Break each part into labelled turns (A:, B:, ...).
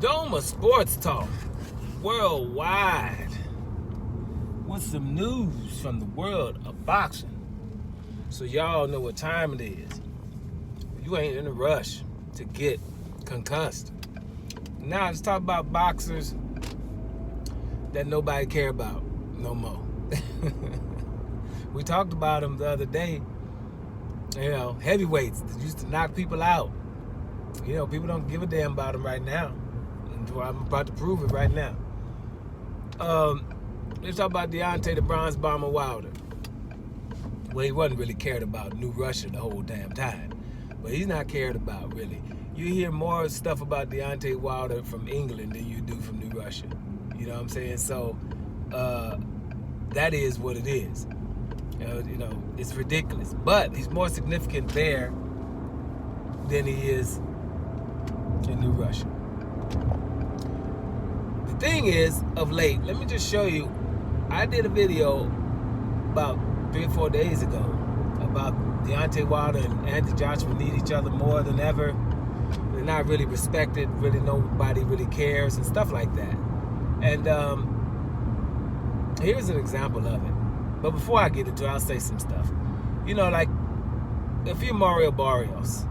A: Doma Sports Talk worldwide with some news from the world of boxing. So y'all know what time it is. You ain't in a rush to get concussed. Now let's talk about boxers that nobody care about no more. We talked about them the other day. You know, heavyweights that used to knock people out. You know, people don't give a damn about them right now. I'm about to prove it right now. Let's talk about Deontay the Bronze Bomber Wilder. Well, he wasn't really cared about New Russia the whole damn time. But he's not cared about, really. You hear more stuff about Deontay Wilder from England than you do from New Russia. You know what I'm saying? So, that is what it is. You know, it's ridiculous. But he's more significant there than he is in New Russia. The thing is, of late, let me just show you, I did a video about 3 or 4 days ago about Deontay Wilder and Anthony Joshua need each other more than ever. They're not really respected, really nobody really cares and stuff like that. And here's an example of it. But before I get into it, I'll say some stuff. You know, like, if you're Mario Barrios,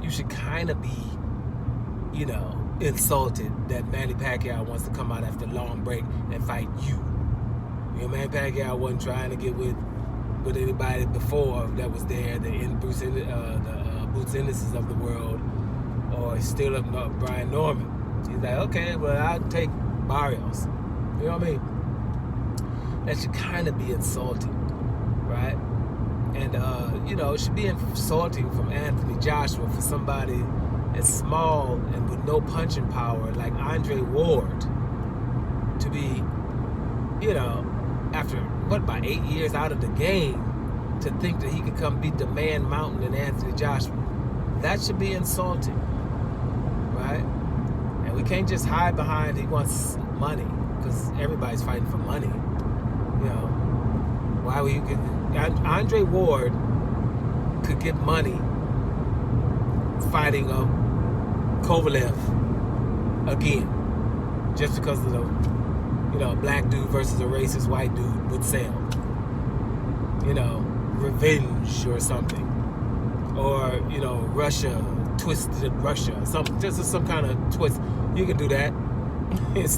A: you should kind of be, you know, insulted that Manny Pacquiao wants to come out after a long break and fight you. You know, Manny Pacquiao wasn't trying to get with anybody before that was there, the Boots Ennis's of the world, or still Brian Norman. He's like, okay, well, I'll take Barrios. You know what I mean? That should kind of be insulting, right? And, you know, it should be insulting from Anthony Joshua for somebody as small and with no punching power like Andre Ward to be, you know, after, about 8 years out of the game, to think that he could come beat the man mountain in Anthony Joshua. That should be insulting, right? And we can't just hide behind he wants money, because everybody's fighting for money. You know, why would you get Andre Ward could get money fighting Kovalev again, just because of the, you know, a black dude versus a racist white dude would sell. You know, revenge or something, or, you know, Russia, twisted Russia, some kind of twist. You can do that. It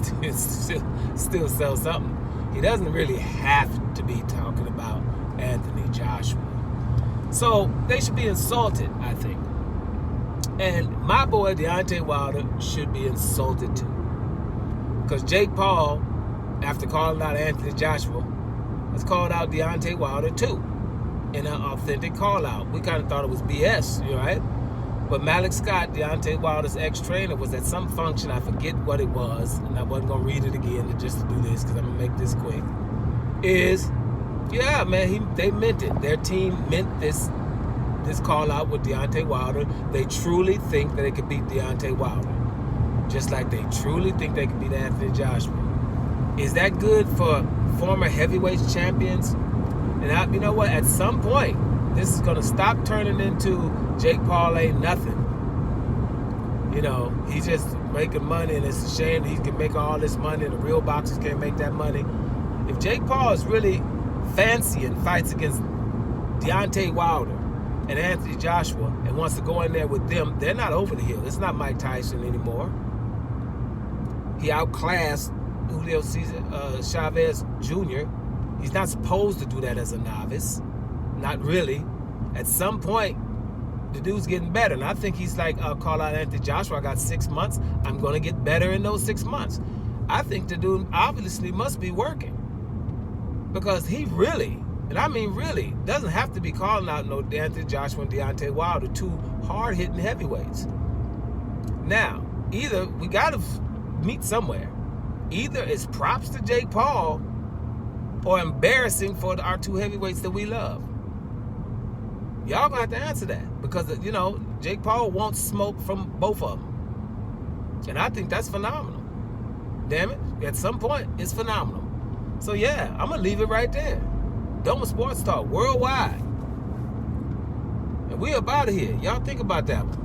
A: still sell something. He doesn't really have to be talking about Anthony Joshua. So they should be insulted, I think. And my boy Deontay Wilder should be insulted too. Because Jake Paul, after calling out Anthony Joshua, has called out Deontay Wilder too, in an authentic call out. We kind of thought it was BS, you know, right? But Malik Scott, Deontay Wilder's ex-trainer, was at some function, I forget what it was, and I wasn't going to read it again just to do this because I'm going to make this quick, is, yeah, man, they meant it. Their team meant this call out with Deontay Wilder. They truly think that they could beat Deontay Wilder, just like they truly think they could beat Anthony Joshua. Is that good for former heavyweight champions? And you know what? At some point, this is going to stop turning into Jake Paul ain't nothing. You know, he's just making money, and it's a shame that he can make all this money and the real boxers can't make that money. If Jake Paul is really fancy and fights against Deontay Wilder and Anthony Joshua and wants to go in there with them, they're not over the hill. It's not Mike Tyson anymore. He outclassed Julio Cesar Chavez Jr. He's not supposed to do that as a novice. Not really. At some point, the dude's getting better. And I think he's like, call out Anthony Joshua, I got 6 months. I'm going to get better in those 6 months. I think the dude obviously must be working. Because he really, and I mean really, doesn't have to be calling out no Anthony Joshua and Deontay Wilder, two hard-hitting heavyweights. Now, either we got to meet somewhere. Either it's props to Jake Paul or embarrassing for our two heavyweights that we love. Y'all gonna have to answer that, because, you know, Jake Paul wants smoke from both of them. And I think that's phenomenal. Damn it, at some point, it's phenomenal. So yeah, I'm gonna leave it right there. Doma Sports Talk worldwide. And we up out of here. Y'all think about that one.